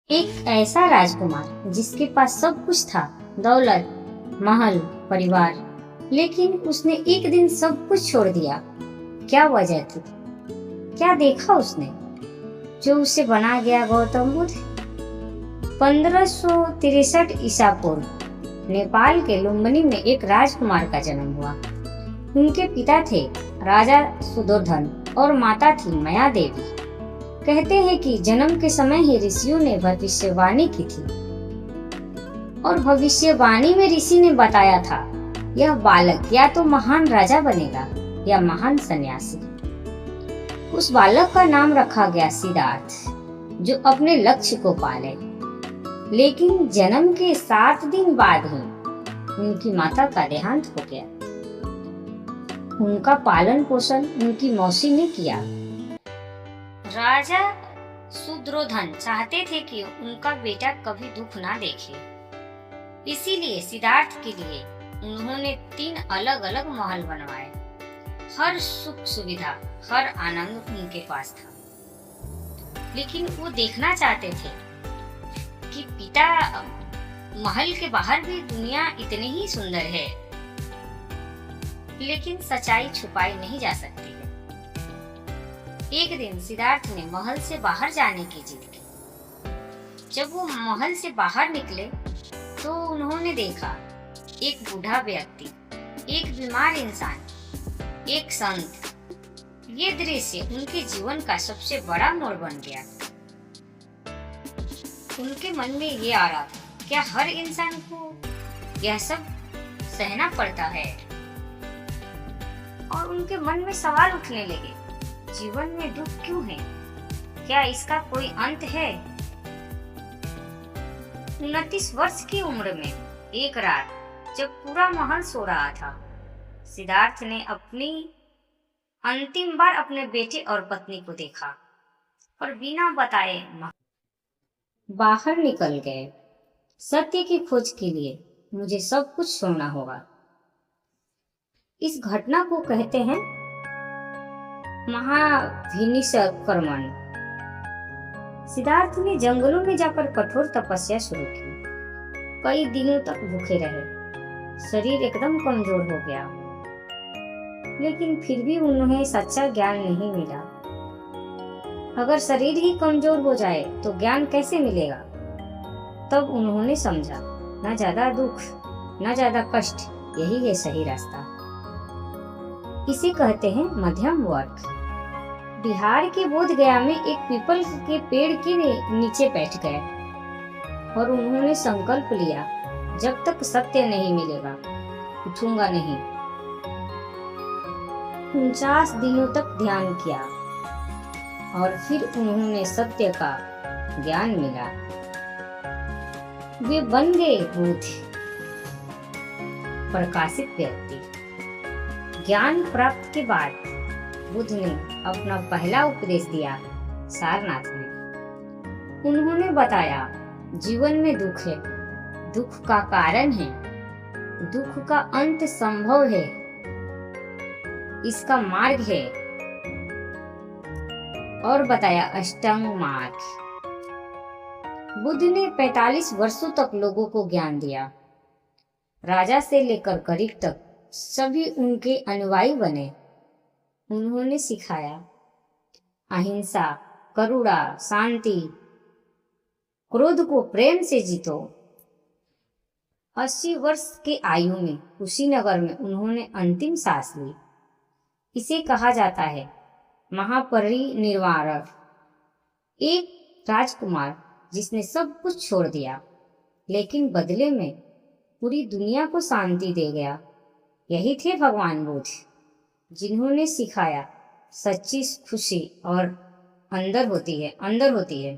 एक ऐसा राजकुमार जिसके पास सब कुछ था, दौलत, महल, परिवार, लेकिन उसने एक दिन सब कुछ छोड़ दिया। क्या वजह थी? क्या देखा उसने जो उसे बना गया गौतम बुद्ध? 1563 ईसा पूर्व नेपाल के लुम्बिनी में एक राजकुमार का जन्म हुआ। उनके पिता थे राजा सुदोधन और माता थी माया देवी। कहते हैं कि जन्म के समय ही ऋषियों ने भविष्यवाणी की थी और भविष्यवाणी में ऋषि ने बताया था यह बालक या तो महान राजा बनेगा या महान सन्यासी। उस बालक का नाम रखा गया सिद्धार्थ, जो अपने लक्ष्य को पाले। लेकिन जन्म के 7 दिन बाद ही उनकी माता का देहांत हो गया। उनका पालन पोषण उनकी मौसी ने किया। राजा सुदोधन चाहते थे कि उनका बेटा कभी दुख ना देखे, इसीलिए सिद्धार्थ के लिए उन्होंने 3 अलग अलग महल बनवाए। हर सुख सुविधा, हर आनंद उनके पास था। लेकिन वो देखना चाहते थे कि पिता महल के बाहर भी दुनिया इतनी ही सुंदर है, लेकिन सच्चाई छुपाई नहीं जा सकती है। एक दिन सिद्धार्थ ने महल से बाहर जाने की जिद की। जब वो महल से बाहर निकले तो उन्होंने देखा एक बूढ़ा व्यक्ति, एक बीमार इंसान, एक संत। ये दृश्य उनके जीवन का सबसे बड़ा मोड़ बन गया। उनके मन में ये आ रहा था, क्या हर इंसान को यह सब सहना पड़ता है? और उनके मन में सवाल उठने लगे, जीवन में दुख क्यों है? क्या इसका कोई अंत है? 29 वर्ष की उम्र में एक रात जब पूरा महल सो रहा था, सिद्धार्थ ने अपनी अंतिम बार अपने बेटे और पत्नी को देखा और बिना बताए बाहर निकल गए। सत्य की खोज के लिए मुझे सब कुछ छोड़ना होगा। इस घटना को कहते हैं महाविनिशकर्मण। सिद्धार्थ ने जंगलों में जाकर कठोर तपस्या शुरू की। कई दिनों तक भूखे रहे, शरीर एकदम कमजोर हो गया, लेकिन फिर भी उन्हें सच्चा ज्ञान नहीं मिला। अगर शरीर ही कमजोर हो जाए तो ज्ञान कैसे मिलेगा? तब उन्होंने समझा, न ज्यादा दुख न ज्यादा कष्ट, यही है सही रास्ता। इसे कहते हैं मध्यम वर्ग। बिहार के बोधगया में एक पीपल के पेड़ के नीचे बैठ गए और उन्होंने संकल्प लिया, जब तक सत्य नहीं मिलेगा उठूंगा नहीं। 49 दिनों तक ध्यान किया और फिर उन्होंने सत्य का ज्ञान मिला। वे बन गए बुद्ध, प्रकाशित व्यक्ति। ज्ञान प्राप्त के बाद बुद्ध ने अपना पहला उपदेश दिया सारनाथ में। उन्होंने बताया, जीवन में दुख है, दुख का कारण है, दुख का अंत संभव है, इसका मार्ग है, और बताया अष्टांग मार्ग। बुद्ध ने 45 वर्षों तक लोगों को ज्ञान दिया। राजा से लेकर गरीब तक सभी उनके अनुयायी बने। उन्होंने सिखाया, अहिंसा, करुणा, शांति, क्रोध को प्रेम से जीतो। 80 वर्ष के आयु में कुशीनगर में उन्होंने अंतिम सांस ली। इसे कहा जाता है महापरिनिर्वाण। एक राजकुमार जिसने सब कुछ छोड़ दिया, लेकिन बदले में पूरी दुनिया को शांति दे गया। यही थे भगवान बुद्ध, जिन्होंने सिखाया सच्ची खुशी और अंदर होती है।